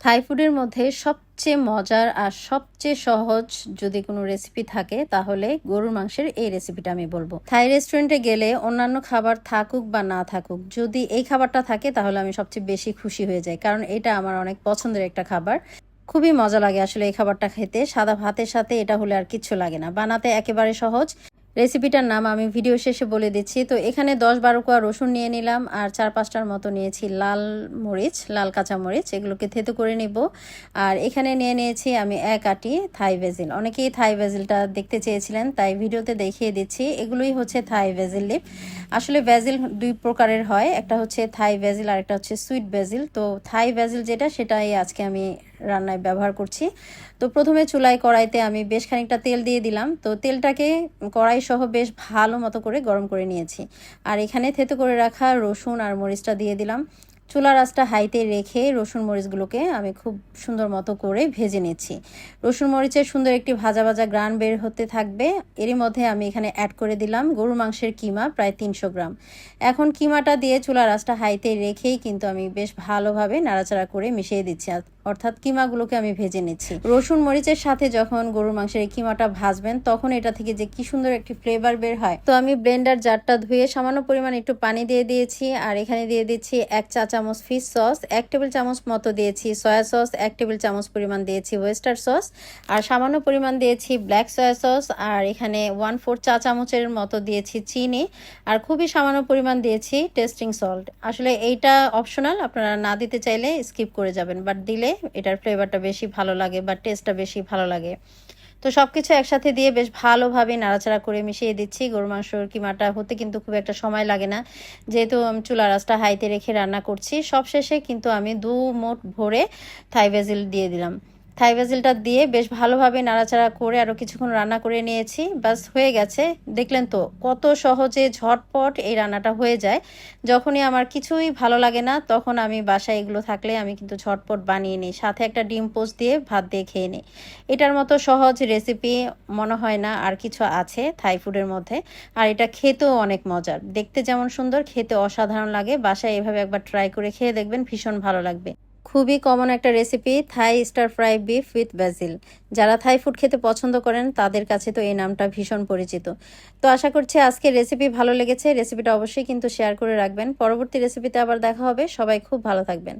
থাই ফুডের মধ্যে সবচেয়ে মজার আর সবচেয়ে সহজ যদি কোনো রেসিপি থাকে তাহলে গরুর মাংসের এই রেসিপিটা আমি বলবো। থাই রেস্টুরেন্টে গেলে অন্যান্য খাবার থাকুক বা না থাকুক, যদি এই খাবারটা থাকে তাহলে আমি সবচেয়ে বেশি খুশি হয়ে যাই, কারণ এটা আমার অনেক পছন্দের একটা খাবার। খুবই মজা লাগে আসলে এই খাবারটা খেতে। সাদা ভাতের সাথে এটা হলে আর কিচ্ছু লাগে না, বানাতে একেবারে সহজ। রেসিপিটার নাম আমি ভিডিও শেষে বলে দিচ্ছি। তো এখানে 10-12 কোয়া রসুন নিয়ে নিলাম, আর 4-5টার মতো নিয়েছি লাল মরিচ, লাল কাঁচা মরিচ, এগুলোকে থেতো করে নিব। আর এখানে নিয়ে নিয়েছি আমি 1 আটি থাই ভেজিল। অনেকেই থাই ভেজিলটা দেখতে চেয়েছিলেন, তাই ভিডিওতে দেখিয়ে দিচ্ছি। এগুলোই হচ্ছে থাই ভেজিল লিপ। আসলে ভেজিল 2 প্রকারের হয়, একটা হচ্ছে থাই ভেজিল আর একটা হচ্ছে সুইট ভেজিল। তো থাই ভেজিল যেটা, সেটাই আজকে আমি রান্নায় ব্যবহার করছি। তো প্রথমে চুলায় কড়াইতে আমি বেশ খানিকটা তেল দিয়ে দিলাম। তো তেলটাকে কড়াই সহ বেশ ভালো মতো করে গরম করে নিয়েছি। আর এখানে থেতো করে রাখা রসুন আর মরিচটা দিয়ে দিলাম। চুলার আঁচটা হাইতে রেখে রসুন মরিচগুলোকে আমি খুব সুন্দর মতো করে ভেজে নিচ্ছি। রসুন মরিচের সুন্দর একটি ভাজা ভাজা গ্রান বের হতে থাকবে। এরই মধ্যে আমি এখানে অ্যাড করে দিলাম গরুর মাংসের কিমা, প্রায় 300 গ্রাম। এখন কিমাটা দিয়ে চুলার আঁচটা হাইতে রেখেই কিন্তু আমি বেশ ভালোভাবে নাড়াচাড়া করে মিশিয়ে দিচ্ছি, অর্থাৎ কিমাগুলোকে আমি ভেজে নিচ্ছি। রসুন মরিচের সাথে যখন গরুর মাংসের এই কিমাটা ভাজবেন, তখন এটা থেকে যে কি সুন্দর একটি ফ্লেভার বের হয়। তো আমি ব্লেন্ডার জারটা ধুয়ে সামান্য পরিমাণ একটু পানি দিয়ে দিয়েছি, আর এখানে দিয়ে দিচ্ছি 1 চা চামচ ফিশ সস, 1 টেবিল চামচ মতো দিয়েছি সয়া সস, 1 টেবিল চামচ পরিমাণ দিয়েছি ওয়েস্টার সস, আর সামান্য পরিমাণ দিয়েছি ব্ল্যাক সয়া সস, আর এখানে 1/4 চা চামচের মতো দিয়েছি চিনি, আর খুবই সামান্য পরিমাণ দিয়েছি টেস্টিং সল্ট। আসলে এইটা অপশনাল, আপনারা না দিতে চাইলে স্কিপ করে যাবেন, বাট দিলে এটার ফ্লেভারটা বেশি ভালো লাগে বা টেস্টটা বেশি ভালো লাগে। তো সবকিছু একসাথে দিয়ে বেশ ভালোভাবে নাড়াচাড়া করে মিশিয়ে দিচ্ছি। গরুর মাংসর কিমাটা হতে কিন্তু খুব একটা সময় লাগে না, যেহেতু আমি চুলার আঁচটা হাইতে রেখে রান্না করছি। সবশেষে কিন্তু আমি 2 মুঠ ভরে থাই ভেজিল দিয়ে দিলাম। থাই ভেজিলটা দিয়ে বেশ ভালোভাবে নাড়াচাড়া করে আরও কিছুক্ষণ রান্না করে নিয়েছি। বাস হয়ে গেছে। দেখলেন তো কত সহজে ঝটপট এই রান্নাটা হয়ে যায়। যখনই আমার কিছুই ভালো লাগে না, তখন আমি বাসায় এগুলো থাকলে আমি কিন্তু ঝটপট বানিয়ে নিই, সাথে একটা ডিম পোস্ট দিয়ে ভাত দিয়ে খেয়ে নিই। এটার মতো সহজ রেসিপি মনে হয় না আর কিছু আছে থাই ফুডের মধ্যে। আর এটা খেতেও অনেক মজার, দেখতে যেমন সুন্দর, খেতে অসাধারণ লাগে। বাসায় এভাবে একবার ট্রাই করে খেয়ে দেখবেন, ভীষণ ভালো লাগবে। খুবই কমন একটা recipe, Thai stir fry beef with basil. যারা থাই ফুড খেতে পছন্দ করেন তাদের কাছে তো এই নামটা ভীষণ পরিচিত। তো আশা করছি আজকের রেসিপি ভালো লেগেছে। রেসিপিটা অবশ্যই কিন্তু শেয়ার করে রাখবেন। পরবর্তী রেসিপিতে আবার দেখা হবে। সবাই খুব ভালো থাকবেন।